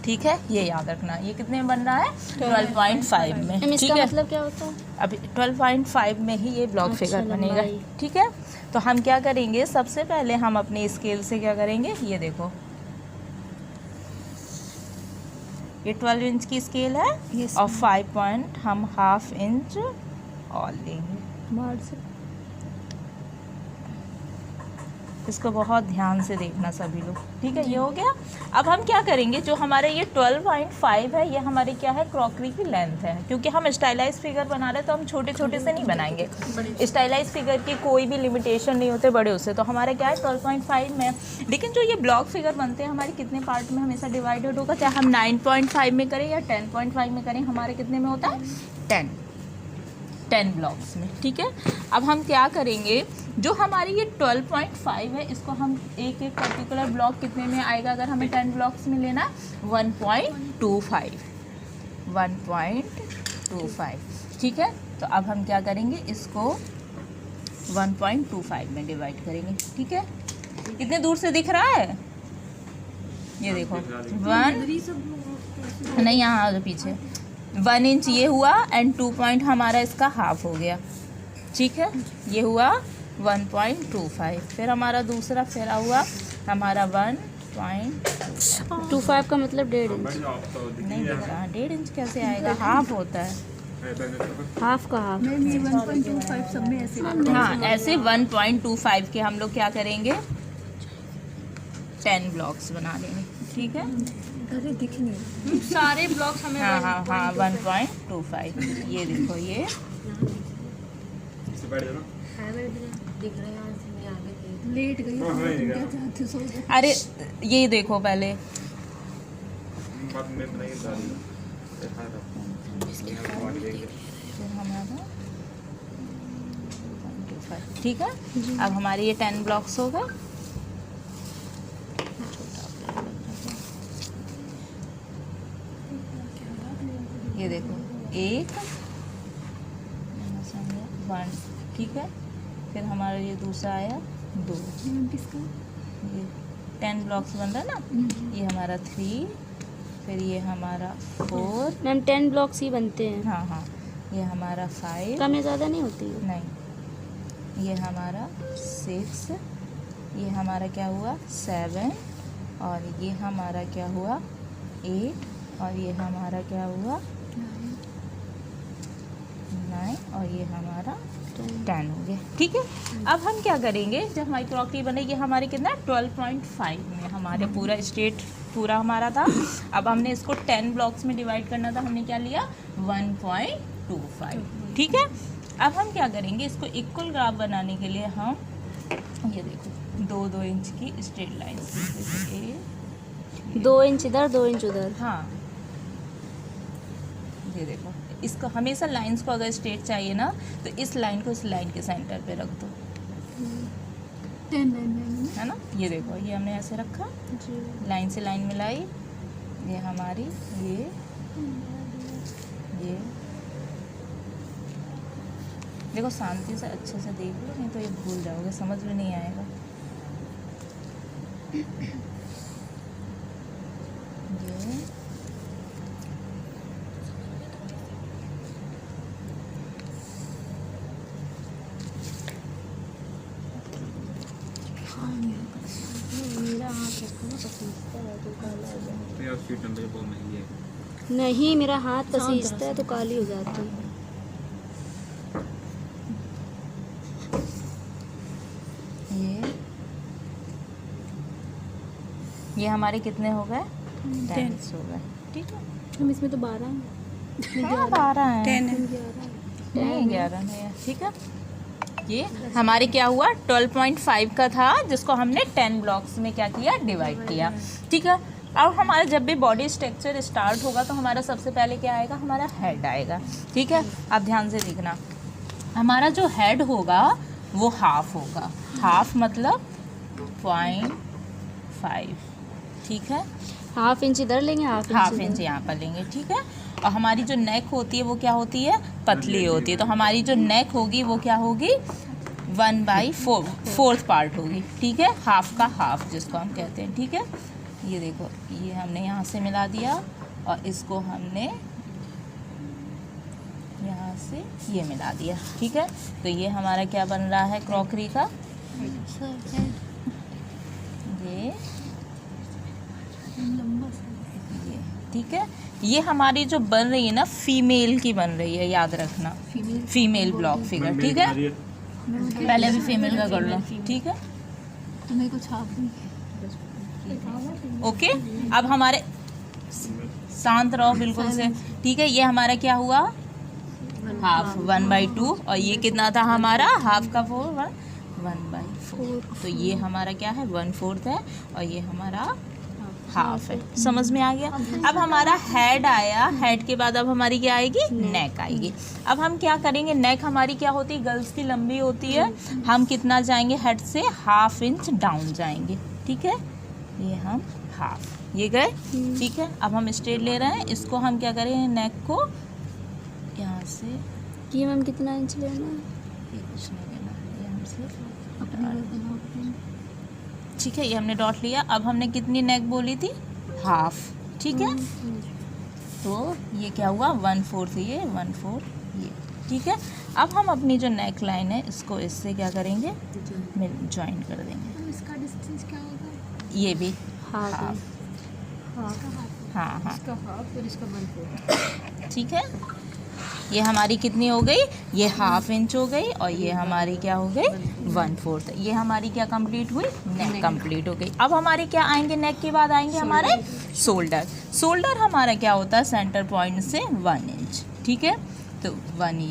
ठीक है, ये याद रखना। ये कितने में बन रहा है? 12.5 में। ठीक इसका है, मतलब क्या होता है? अभी 12.5 में ही ये ब्लॉक अच्छा, फिगर बनेगा। लंबाई। ठीक है, तो हम क्या करेंगे, सबसे पहले हम अपने स्केल से क्या करेंगे, ये देखो ये 12 इंच की स्केल है और 5 पॉइंट हम ½ इंच और लेंगे। इसको बहुत ध्यान से देखना सभी लोग। ठीक है, ये हो गया। अब हम क्या करेंगे, जो हमारे ये 12.5 है, ये हमारी क्या है, क्रॉकरी की लेंथ है। क्योंकि हम स्टाइलाइज फिगर बना रहे हैं तो हम छोटे छोटे से नहीं बनाएंगे। स्टाइलाइज फिगर की कोई भी लिमिटेशन नहीं होते बड़े उससे, तो हमारा क्या है 12.5 में। लेकिन जो ये ब्लॉक फिगर बनते हैं हमारे कितने पार्ट में हमेशा डिवाइडेड होगा, चाहे हम 9.5 में करें या 10.5 में करें, हमारे कितने में होता है 10 ब्लॉक्स में। ठीक है, अब हम क्या करेंगे, जो हमारी ये 12.5 है इसको हम एक एक पर्टिकुलर ब्लॉक कितने में आएगा, अगर हमें 10 ब्लॉक्स में लेना 1.25। ठीक है, तो अब हम क्या करेंगे, इसको 1.25 में डिवाइड करेंगे। ठीक है, कितने दूर से दिख रहा है, ये देखो 1 नहीं, यहाँ आ पीछे 1 इंच ये हुआ एंड 2 पॉइंट हमारा इसका हाफ हो गया। ठीक है, ये हुआ 1.25। फिर हमारा दूसरा फेरा हुआ हमारा 1.25 का मतलब 1.5 इंच। नहीं दिख रहा, 1.5 इंच कैसे आएगा, हाफ होता है। हाफ का हाफ। 1.25 सब में ऐसे हाँ, ऐसे 1.25 के हम लोग क्या करेंगे, 10 ब्लॉक्स बना लेंगे। ठीक है, अरे दिख नहीं सारे ब्लॉक्स हमें हाँ हाँ हाँ 1.25। ये देखो, ये दिख रहे हैं, आगे लेट गई तुम क्या चाहते हो, सो जाओ। अरे ये देखो पहले, फिर हमारा 1.25। ठीक है, अब हमारे ये 10 ब्लॉक्स हो गए। ये देखो 1 1। ठीक है, फिर हमारा ये दूसरा आया 2। ये 10 ब्लॉक्स बन रहा है ना, ये हमारा 3, फिर ये हमारा 4। मैम 10 ब्लॉक्स ही बनते हैं। हाँ हाँ, ये हमारा 5। कम या ज़्यादा नहीं होती है। नहीं, ये हमारा 6, ये हमारा क्या हुआ 7, और ये हमारा क्या हुआ 8, और ये हमारा क्या हुआ 9, और ये हमारा 10 हो गया। ठीक है, अब हम क्या करेंगे, जब हमारी क्रॉकरी बनेगी हमारे कितना 12.5 में हमारे पूरा स्टेट पूरा हमारा था। अब हमने इसको 10 ब्लॉक्स में डिवाइड करना था, हमने क्या लिया 1.25। ठीक है, अब हम क्या करेंगे, इसको इक्वल ग्राफ बनाने के लिए हम ये देखो 2-2 इंच की स्ट्रेट लाइन, 2 इंच इधर 2 इंच उधर। हाँ ये देखो, इसको हमेशा लाइंस को अगर स्ट्रेट चाहिए ना, तो इस लाइन को इस लाइन के सेंटर पे रख दो, 10 9 है ना। ये देखो, ये हमने ऐसे रखा, लाइन से लाइन मिलाई, ये हमारी ये देखो, शांति से अच्छे से देख लो, नहीं तो ये भूल जाओगे, समझ में नहीं आएगा। ये मेरा हाथ पसीजता है तो काला हो जाता है। नहीं, मेरा हाथ पसीजता है तो काली हो जाती है। ये हमारे कितने हो गए 10 हो गए। ठीक है, हम इसमें तो 12 हैं। 12 है, 10 है। 11 नहीं है। ठीक है, ये हमारे क्या हुआ 12.5 का था, जिसको हमने 10 ब्लॉक्स में क्या किया, डिवाइड किया। ठीक है, अब हमारा जब भी बॉडी स्ट्रक्चर स्टार्ट होगा तो हमारा सबसे पहले क्या आएगा, हमारा हेड आएगा। ठीक है, आप ध्यान से देखना, हमारा जो हेड होगा वो हाफ होगा। हाफ मतलब 0.5। ठीक है, हाफ इंच इधर लेंगे, हाफ इंच यहाँ पर लेंगे। ठीक है, और हमारी जो नेक होती है वो क्या होती है, पतली होती है, तो हमारी जो नेक होगी वो क्या होगी 1/4 पार्ट होगी। ठीक है, हाफ का हाफ जिसको हम कहते हैं। ठीक है, ये देखो, ये हमने यहाँ से मिला दिया और इसको हमने यहाँ से ये मिला दिया, ठीक है। तो ये हमारा क्या बन रहा है क्रॉकरी का, ये ठीक है। ये हमारी जो बन रही है ना फीमेल की बन रही है, याद रखना, फीमेल ब्लॉक फिगर, ठीक है। पहले भी फीमेल का कर लो, ठीक है। तो मेरे को छाप दी। ओके, अब हमारे शांत रहो बिल्कुल से, ठीक है। ये हमारा क्या हुआ, हाफ 1/2 और ये कितना था हमारा हाफ का 1/4, तो ये हमारा क्या है 1/4 है और ये हमारा हाफ है। समझ में आ गया। अब हमारा हेड आया, हेड के बाद अब हमारी क्या आएगी, नेक आएगी। अब हम क्या करेंगे, नेक हमारी क्या होती है, गर्ल्स की लंबी होती है। हम कितना जाएंगे हेड से, 1/2 इंच डाउन जाएंगे, ठीक है। ये हम हाफ, ये गए, ठीक है। अब हम स्ट्रेट ले रहे हैं, इसको हम क्या करेंगे, नेक को यहाँ से, ये मैम कितना इंच लेना है? ये कुछ नहीं लेना, ये हमसे ठीक है। ये हमने डॉट लिया। अब हमने कितनी नेक बोली थी, हाफ, ठीक है। तो ये क्या हुआ 1/4, ये 1/4 ये, ठीक है। अब हम अपनी जो नेक लाइन है इसको इससे क्या करेंगे, ज्वाइन कर देंगे। इसका डिस्टेंस क्या होगा? ये भी हाफ हाँ हाँ, इसका हाफ और इसका 1/4, ठीक है। ये हमारी कितनी हो गई, ये 1/2 इंच हो गई और ये हमारी क्या हो गई 1/4। ये हमारी क्या कंप्लीट हुई, नेक कंप्लीट हो गई। अब हमारे क्या आएंगे, नेक के बाद आएंगे हमारे शोल्डर। शोल्डर हमारा क्या होता है, सेंटर पॉइंट से 1 इंच, ठीक है। तो 1 ये